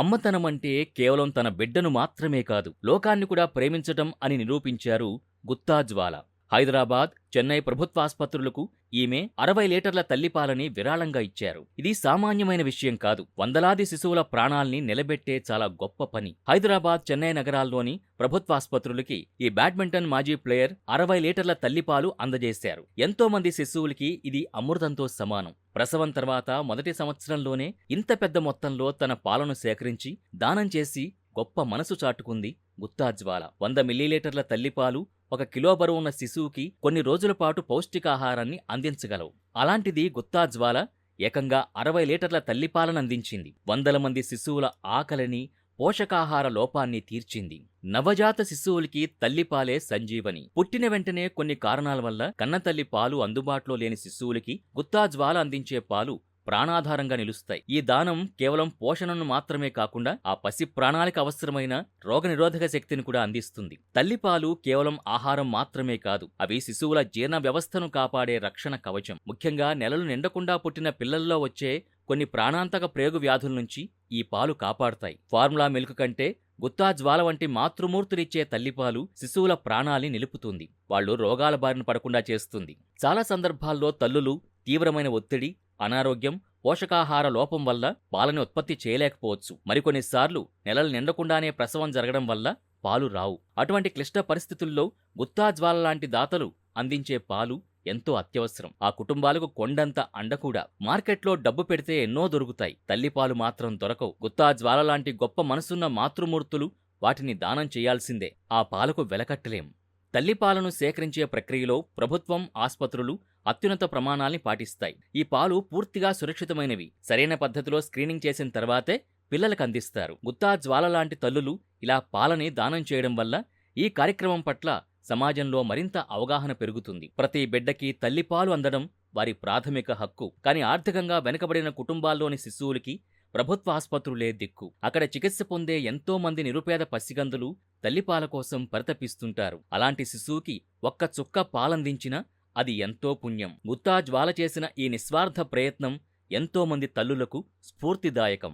అమ్మతనమంటే కేవలం తన బిడ్డను మాత్రమే కాదు, లోకాన్ని కూడా ప్రేమించటం అని నిరూపించారు గుత్తా జ్వాల. హైదరాబాద్, చెన్నై ప్రభుత్వాస్పత్రులకు ఈమె 60 లీటర్ల తల్లిపాలని విరాళంగా ఇచ్చారు. ఇది సామాన్యమైన విషయం కాదు. వందలాది శిశువుల ప్రాణాల్ని నిలబెట్టే చాలా గొప్ప పని. హైదరాబాద్, చెన్నై నగరాల్లోని ప్రభుత్వాస్పత్రులకి ఈ బ్యాడ్మింటన్ మాజీ ప్లేయర్ 60 లీటర్ల తల్లిపాలు అందజేశారు. ఎంతో మంది శిశువులకి ఇది అమృతంతో సమానం. ప్రసవం తర్వాత మొదటి సంవత్సరంలోనే ఇంత పెద్ద మొత్తంలో తన పాలను సేకరించి దానం చేసి గొప్ప మనసు చాటుకుంది గుత్తా జ్వాల. 100 మిల్లీలీటర్ల తల్లిపాలు 1 కిలో బరువున్న శిశువుకి కొన్ని రోజుల పాటు పౌష్టికాహారాన్ని అందించగలవు. అలాంటిది గుత్తా జ్వాల ఏకంగా 60 లీటర్ల తల్లిపాలనందించింది. వందల మంది శిశువుల ఆకలిని, పోషకాహార లోపాన్ని తీర్చింది. నవజాత శిశువులకి తల్లిపాలే సంజీవని. పుట్టిన వెంటనే కొన్ని కారణాల వల్ల కన్నతల్లి పాలు అందుబాటులో లేని శిశువులకి గుత్తా జ్వాల అందించే పాలు ప్రాణాధారంగా నిలుస్తాయి. ఈ దానం కేవలం పోషణను మాత్రమే కాకుండా ఆ పసి ప్రాణాలకు అవసరమైన రోగనిరోధక శక్తిని కూడా అందిస్తుంది. తల్లిపాలు కేవలం ఆహారం మాత్రమే కాదు, అవి శిశువుల జీర్ణ వ్యవస్థను కాపాడే రక్షణ కవచం. ముఖ్యంగా నెలలు నిండకుండా పుట్టిన పిల్లల్లో వచ్చే కొన్ని ప్రాణాంతక ప్రేగు వ్యాధుల నుంచి ఈ పాలు కాపాడతాయి. ఫార్ములా మిల్క్ కంటే గుత్తా జ్వాల వంటి మాతృమూర్తులిచ్చే తల్లిపాలు శిశువుల ప్రాణాల్ని నిలుపుతుంది. వాళ్లు రోగాల బారిన పడకుండా చేస్తుంది. చాలా సందర్భాల్లో తల్లులు తీవ్రమైన ఒత్తిడి, అనారోగ్యం, పోషకాహార లోపం వల్ల పాలని ఉత్పత్తి చేయలేకపోవచ్చు. మరికొన్నిసార్లు నెలలు నిండకుండానే ప్రసవం జరగడం వల్ల పాలు రావు. అటువంటి క్లిష్ట పరిస్థితుల్లో గుత్తా జ్వాల లాంటి దాతలు అందించే పాలు ఎంతో అత్యవసరం. ఆ కుటుంబాలకు కొండంత అండ కూడా. మార్కెట్లో డబ్బు పెడితే ఎన్నో దొరుకుతాయి, తల్లిపాలు మాత్రం దొరకవు. గుత్తా జ్వాల లాంటి గొప్ప మనసున్న మాతృమూర్తులు వాటిని దానం చేయాల్సిందే. ఆ పాలకు వెలకట్టలేం. తల్లిపాలను సేకరించే ప్రక్రియలో ప్రభుత్వం, ఆస్పత్రులు అత్యున్నత ప్రమాణాల్ని పాటిస్తాయి. ఈ పాలు పూర్తిగా సురక్షితమైనవి. సరైన పద్ధతిలో స్క్రీనింగ్ చేసిన తర్వాతే పిల్లలకు అందిస్తారు. గుత్తా జ్వాల లాంటి తల్లులు ఇలా పాలని దానం చేయడం వల్ల ఈ కార్యక్రమం పట్ల సమాజంలో మరింత అవగాహన పెరుగుతుంది. ప్రతి బిడ్డకి తల్లిపాలు అందడం వారి ప్రాథమిక హక్కు. కానీ ఆర్థికంగా వెనుకబడిన కుటుంబాల్లోని శిశువులకి ప్రభుత్వ ఆస్పత్రులే దిక్కు. అక్కడ చికిత్స పొందే ఎంతో మంది నిరుపేద పసిగందులు తల్లిపాల కోసం పరితపిస్తుంటారు. అలాంటి శిశువుకి ఒక్క చుక్క పాలందించినా అది ఎంతో పుణ్యం. గుత్తా జ్వాల చేసిన ఈ నిస్వార్థ ప్రయత్నం ఎంతో మంది తల్లులకు స్ఫూర్తిదాయకం.